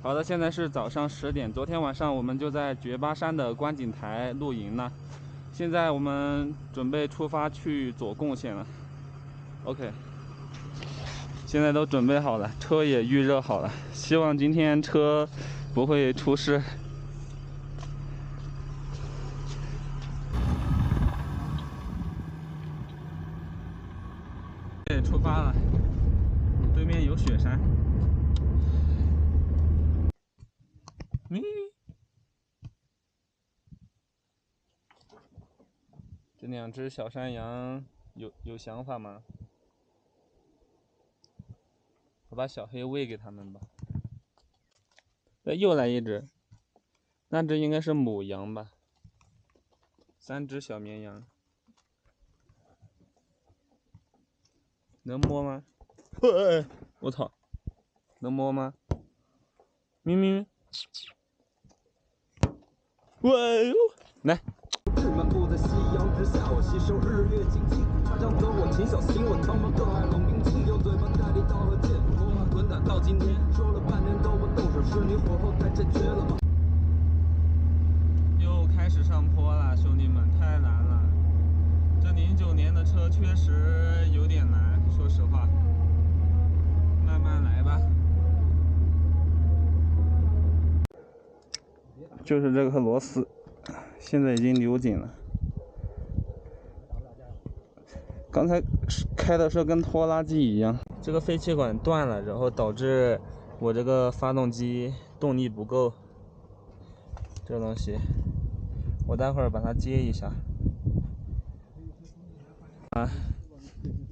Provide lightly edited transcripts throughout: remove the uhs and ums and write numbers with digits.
好的，现在是早上10点。昨天晚上我们就在绝巴山的观景台露营呢。现在我们准备出发去左贡县了。OK， 现在都准备好了，车也预热好了。希望今天车不会出事。出发了，对面有雪山。这2只小山羊有想法吗？我把小黑喂给他们吧。又来一只，那只应该是母羊吧？3只小绵羊，能摸吗？我操，能摸吗？咪咪，哇哦，来。漫步在夕阳之下，我吸收日月精气，插上走我秦小新，我苍茫各海冷冰清，用嘴巴带力道和剑，罗马滚打到今天，说了半天都不动手，是你火候太欠缺了吗？又开始上坡了，兄弟们，太难了。这09年的车确实有点难，说实话，慢慢来吧。就是这颗螺丝，现在已经扭紧了。刚才开的时候跟拖拉机一样，这个废气管断了，然后导致我这个发动机动力不够。这个东西，我待会儿把它接一下，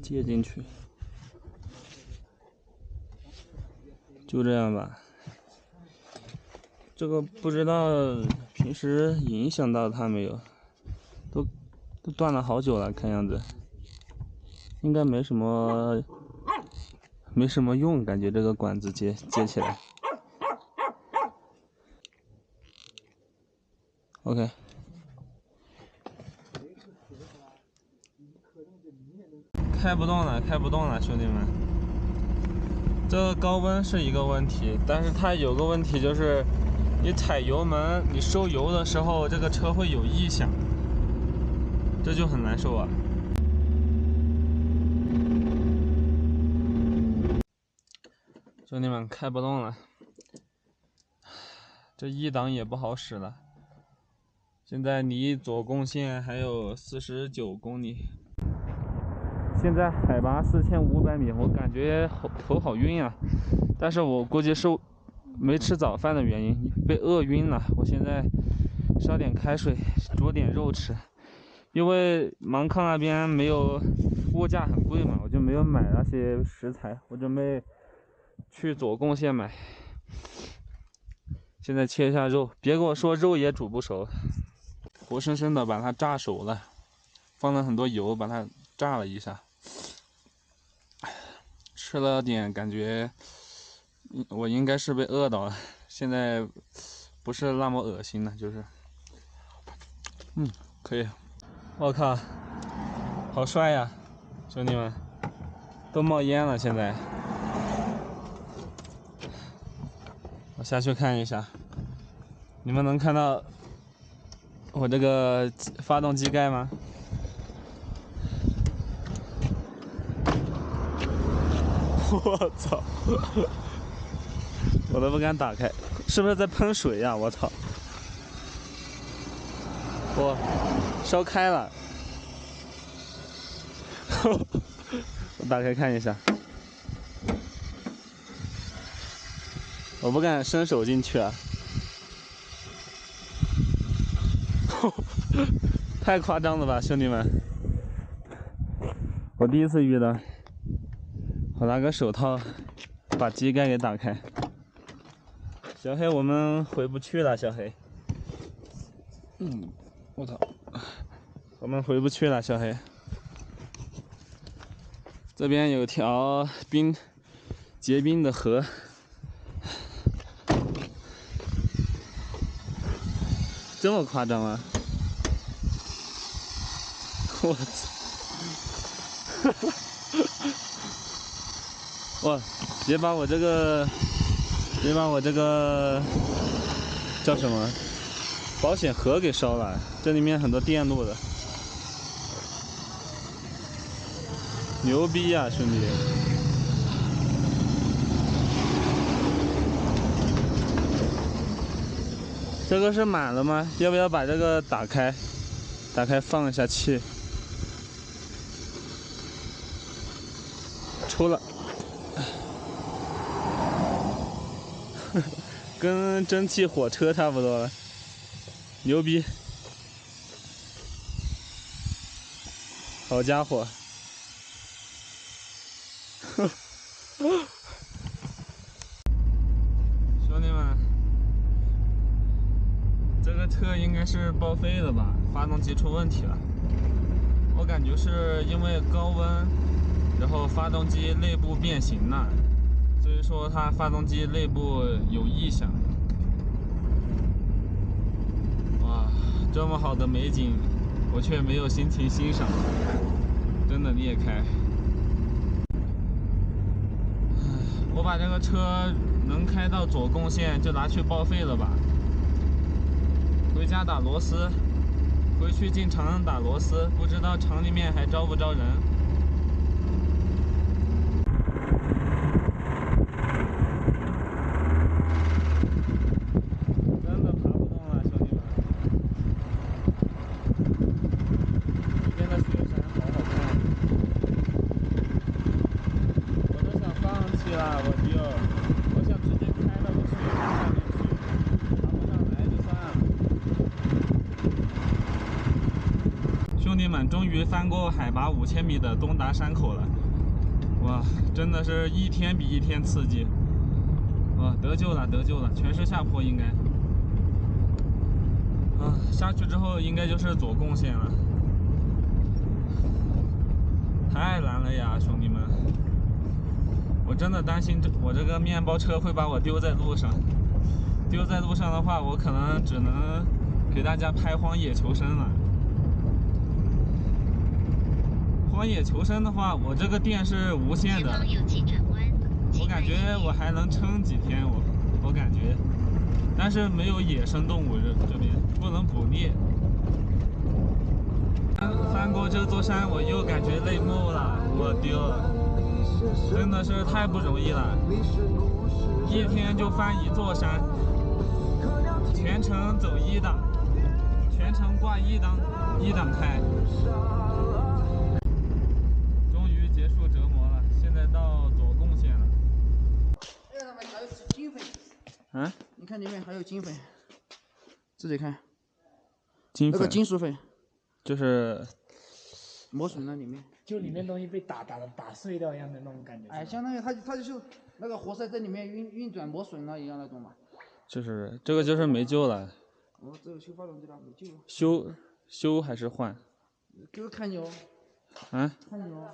接进去，就这样吧。这个不知道平时影响到它没有，都断了好久了，看样子。应该没什么用，感觉这个管子接起来。OK， 开不动了，兄弟们。这个高温是一个问题，但是它有个问题就是，你踩油门，你收油的时候，这个车会有异响，这就很难受啊。兄弟们，开不动了，这1档也不好使了。现在离左贡县还有49公里。现在海拔4500米，我感觉头好晕啊。但是我估计是没吃早饭的原因，被饿晕了。我现在烧点开水，煮点肉吃。因为芒康那边没有，物价很贵嘛，我就没有买那些食材。我准备去左贡县买。现在切一下肉，别跟我说肉也煮不熟，活生生的把它炸熟了，放了很多油把它炸了一下。吃了点，感觉我应该是被饿到了，现在不是那么恶心了，就是可以。我靠，好帅呀，兄弟们，都冒烟了。现在我下去看一下，你们能看到我这个发动机盖吗？我操！我都不敢打开，是不是在喷水呀？我操！我烧开了，我打开看一下。我不敢伸手进去啊，太夸张了吧，兄弟们！我第一次遇到。我拿个手套把机盖给打开。小黑，我们回不去了，小黑。我操，我们回不去了，小黑。这边有条结冰的河。这么夸张啊！我操！哇，别把我这个别把我这个叫什么保险盒给烧了，这里面很多电路的，牛逼呀，兄弟！这个是满了吗？要不要把这个打开？打开放一下气。抽了，跟蒸汽火车差不多了，牛逼！好家伙！兄弟们，这个车应该是报废了吧？发动机出问题了，我感觉是因为高温，然后发动机内部变形了，所以说它发动机内部有异响。哇，这么好的美景，我却没有心情欣赏，真的裂开。我把这个车能开到左贡线就拿去报废了吧，回家打螺丝，回去进厂打螺丝，不知道厂里面还招不招人。真的爬不动了，兄弟们！这边的雪山好好看，我都想放弃了，我弟，我想直接开到雪山上面去，爬不上来就算了。兄弟们，终于翻过海拔5000米的东达山口了，哇，真的是一天比一天刺激。哇，得救了，得救了，全是下坡应该。啊，下去之后应该就是左贡线了。太难了呀，兄弟们！我真的担心我这个面包车会把我丢在路上。丢在路上的话，我可能只能给大家拍荒野求生了。荒野求生的话，我这个电是无线的，我感觉我还能撑几天，我感觉，但是没有野生动物这边不能捕猎。翻过这座山，我又感觉累木了，我丢了，真的是太不容易了，一天就翻一座山，全程走1档，全程挂1档开。终于结束折磨了，现在到左贡线了。哎，上面还有金粉。啊？你看里面还有金粉，自己看。金粉？那个金属粉，就是磨损了里面。就里面东西被打碎掉一样的那种感觉。哎，相当于它就是那个活塞在里面运转磨损了一样那种嘛。就是这个就是没救了。哦，这个修发动机了，没救了。修还是换？这个看你哦。啊？看你哦。